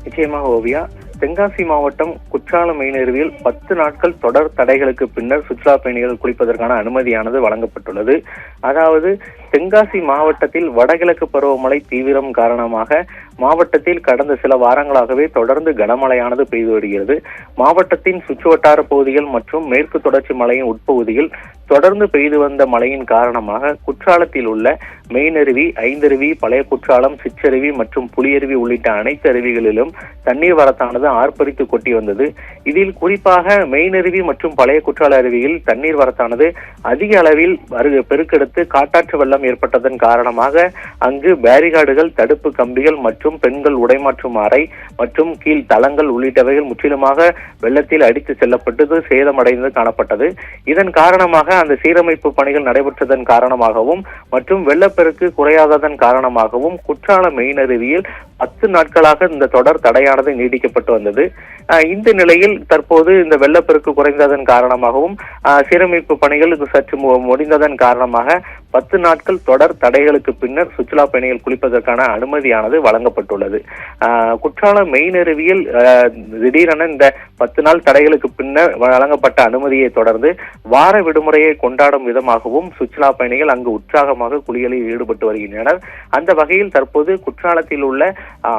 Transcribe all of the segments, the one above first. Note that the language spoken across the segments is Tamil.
நிச்சயமாக ஓவியா. தென்காசி மாவட்டம் குற்றாலம் மெயினருவியில் 10 நாட்கள் தொடர் தடைகளுக்கு பின்னர் சுற்றுலா பயணிகள் குளிப்பதற்கான அனுமதியானது வழங்கப்பட்டுள்ளது. அதாவது தென்காசி மாவட்டத்தில் வடகிழக்கு பருவமழை தீவிரம் காரணமாக மாவட்டத்தில் கடந்த சில வாரங்களாகவே தொடர்ந்து கனமழையானது பெய்து வருகிறது. மாவட்டத்தின் சுற்றுவட்டார பகுதிகள் மற்றும் மேற்கு தொடர்ச்சி மலையின் உட்பகுதியில் தொடர்ந்து பெய்து வந்த மழையின் காரணமாக குற்றாலத்தில் உள்ள மெயினருவி, ஐந்தருவி, பழைய குற்றாலம், சிற்றருவி மற்றும் புலியருவி உள்ளிட்ட அனைத்து அருவிகளிலும் தண்ணீர் வரத்தானது ஆர்ப்பரித்து கொட்டி வந்தது. இதில் குறிப்பாக மெயினருவி மற்றும் பழைய குற்றால அருவியில் தண்ணீர் வரத்தானது அதிக அளவில் பெருக்கெடுத்து காட்டாற்று வெள்ளம் ஏற்பட்டதன் காரணமாக அங்கு பேரிகார்டுகள், தடுப்பு கம்பிகள் மற்றும் பெண்கள் உடைமாற்றும் அறை மற்றும் கீழ் தளங்கள் உள்ளிட்டவைகள் முற்றிலுமாக வெள்ளத்தில் அடித்து செல்லப்பட்டது சேதமடைந்து காணப்பட்டது. இதன் காரணமாக அந்த சீரமைப்பு பணிகள் நடைபெற்றதன் காரணமாகவும் மற்றும் வெள்ளப்பெருக்கு குறையாததன் காரணமாகவும் குற்றால மெயினருவியில் 10 நாட்களாக இந்த தொடர் தடையானது நீடிக்கப்பட்டு வந்தது. இந்த நிலையில் தற்போது இந்த வெள்ளப்பெருக்கு குறைந்ததன் காரணமாகவும் சீரமைப்பு பணிகள் சற்று முடிந்ததன் காரணமாக 10 நாட்கள் தொடர் தடைகளுக்கு பின்னர் சுற்றுலா பயணிகள் குளிப்பதற்கான அனுமதியானது வழங்கப்பட்டுள்ளது. குற்றாலம் மெயினருவியில் திடீரென இந்த 10 நாள் தடைகளுக்கு பின்னர் வழங்கப்பட்ட அனுமதியை தொடர்ந்து வார விடுமுறையை கொண்டாடும் விதமாகவும் சுற்றுலா பயணிகள் அங்கு உற்சாகமாக குளியலில் ஈடுபட்டு வருகின்றனர். அந்த வகையில் தற்போது குற்றாலத்தில் உள்ள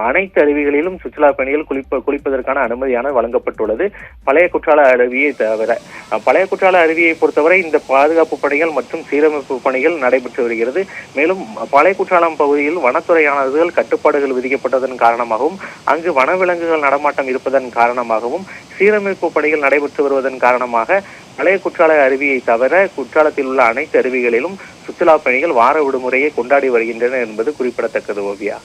அனைத்து அருவிகளிலும் சுற்றுலா பயணிகள் குளிப்பதற்கான அனுமதியானது வழங்கப்பட்டுள்ளது. பழைய குற்றால அருவியை தவிர பழைய குற்றால அருவியை பொறுத்தவரை இந்த பாதுகாப்பு பணிகள் மற்றும் சீரமைப்பு பணிகள் நடைபெற்று வருகிறது. மேலும் பழைய குற்றாலம் பகுதியில் வனத்துறையானது கட்டுப்பாடுகள் விதிக்கப்பட்டதன் காரணமாகவும் அங்கு வனவிலங்குகள் நடமாட்டம் இருப்பதன் காரணமாகவும் சீரமைப்பு பணிகள் நடைபெற்று வருவதன் காரணமாக பழைய குற்றால அருவியை தவிர குற்றாலத்தில் உள்ள அனைத்து அருவிகளிலும் சுற்றுலா பயணிகள் வார விடுமுறையை கொண்டாடி வருகின்றனர் என்பது குறிப்பிடத்தக்கது. ஓவியா.